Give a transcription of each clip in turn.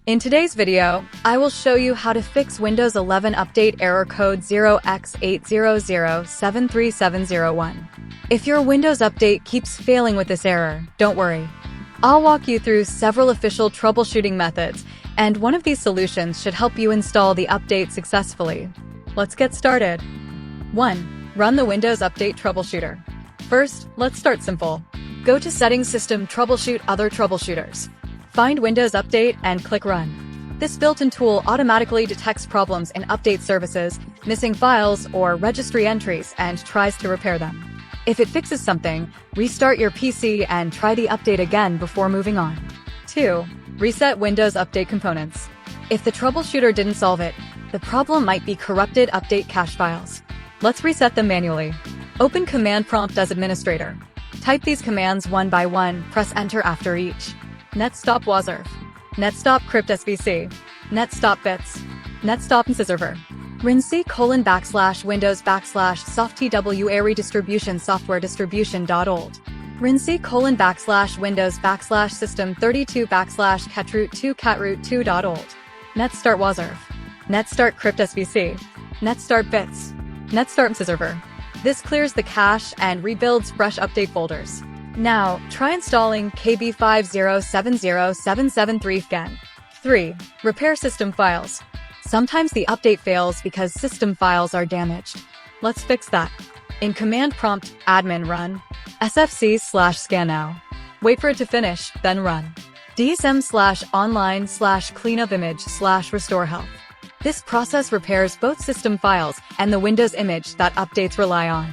In today's video, I will show you how to fix Windows 11 update error code 0x80073701. If your Windows update keeps failing with this error, don't worry. I'll walk you through several official troubleshooting methods, and one of these solutions should help you install the update successfully. Let's get started. 1. Run the Windows Update Troubleshooter. First, let's start simple. Go to Settings, System, Troubleshoot, Other Troubleshooters. Find Windows Update and click Run. This built-in tool automatically detects problems in update services, missing files, or registry entries and tries to repair them. If it fixes something, restart your PC and try the update again before moving on. 2. Reset Windows Update components. If the troubleshooter didn't solve it, the problem might be corrupted update cache files. Let's reset them manually. Open Command Prompt as administrator. Type these commands one by one, press Enter after each. netstop wuauserv, netstop crypt svc, netstop bits, netstop wuauserv, rinc:/windows /softtw distribution software distribution.old, rinc:/windows /system 32 /catroot2 catroot2.old, netstart wuauserv, netstart crypt svc, netstart bits, netstart wuauserv. This clears the cache and rebuilds fresh update folders. Now, try installing KB5070773 again. 3. Repair system files. Sometimes the update fails because system files are damaged. Let's fix that. In Command Prompt, admin run SFC/scan now. Wait for it to finish, then run DISM/online/cleanup image/restore health. This process repairs both system files and the Windows image that updates rely on.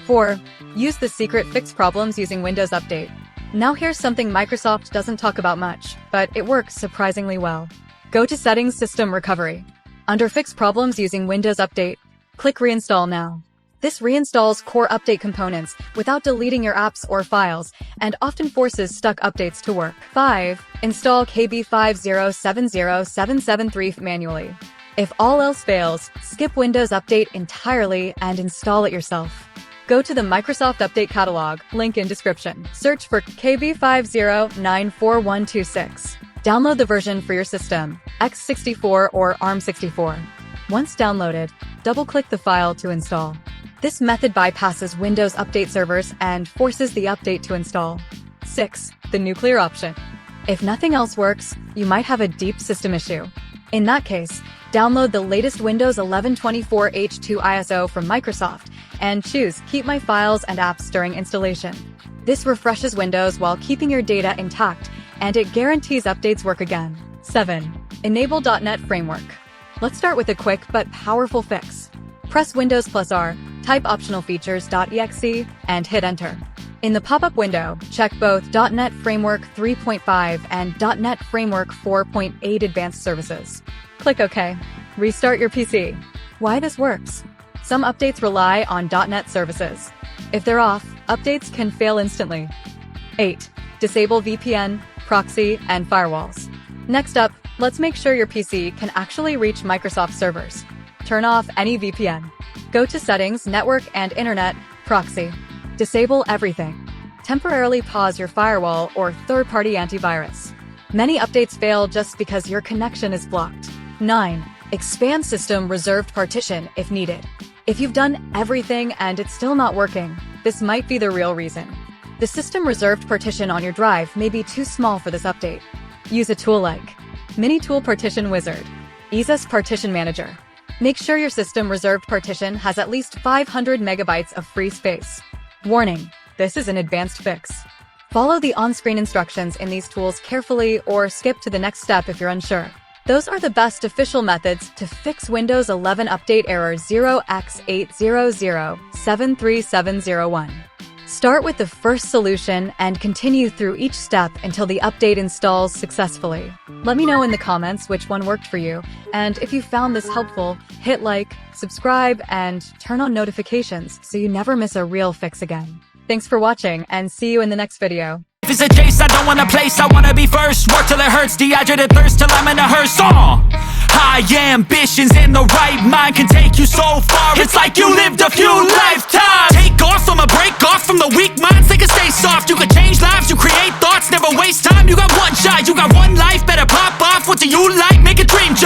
4. Use the secret fix problems using Windows Update. Now here's something Microsoft doesn't talk about much, but it works surprisingly well. Go to Settings, System, Recovery. Under Fix Problems using Windows Update, click Reinstall now. This reinstalls core update components without deleting your apps or files, and often forces stuck updates to work. 5. Install KB5070773 manually. If all else fails, skip Windows Update entirely and install it yourself. Go to the Microsoft Update Catalog, link in description. Search for KB5094126. Download the version for your system, x64 or ARM64. Once downloaded, double-click the file to install. This method bypasses Windows Update servers and forces the update to install. 6. The nuclear option. If nothing else works, you might have a deep system issue. In that case, download the latest Windows 11 24H2 ISO from Microsoft and choose Keep My Files and Apps during installation. This refreshes Windows while keeping your data intact, and it guarantees updates work again. 7. Enable .NET Framework. Let's start with a quick but powerful fix. Press Windows+R, type optional features.exe, and hit Enter. In the pop-up window, check both .NET Framework 3.5 and .NET Framework 4.8 Advanced Services. Click OK. Restart your PC. Why this works? Some updates rely on .NET services. If they're off, updates can fail instantly. 8. Disable VPN, proxy, and firewalls. Next up, let's make sure your PC can actually reach Microsoft servers. Turn off any VPN. Go to Settings, Network and Internet, Proxy. Disable everything. Temporarily pause your firewall or third-party antivirus. Many updates fail just because your connection is blocked. 9. Expand System Reserved Partition if needed. If you've done everything and it's still not working, this might be the real reason. The System Reserved Partition on your drive may be too small for this update. Use a tool like Mini Tool Partition Wizard, EaseUS Partition Manager. Make sure your System Reserved Partition has at least 500 megabytes of free space. Warning: this is an advanced fix. Follow the on-screen instructions in these tools carefully or skip to the next step if you're unsure. Those are the best official methods to fix Windows 11 update error 0x80073701. Start with the first solution and continue through each step until the update installs successfully. Let me know in the comments which one worked for you, and if you found this helpful, hit like, subscribe, and turn on notifications so you never miss a real fix again. Thanks for watching, and see you in the next video. If it's a chase, I don't want a place, I wanna be first. Work till it hurts, dehydrated thirst till I'm in a hearse. High ambitions in the right mind can take you so far. It's like you lived a few lifetimes. Take off from a break off from the weak minds. They can stay soft, you can change lives, you create thoughts, never waste time. You got one shot, you got one life, better pop off. What's you like, make a dream jump.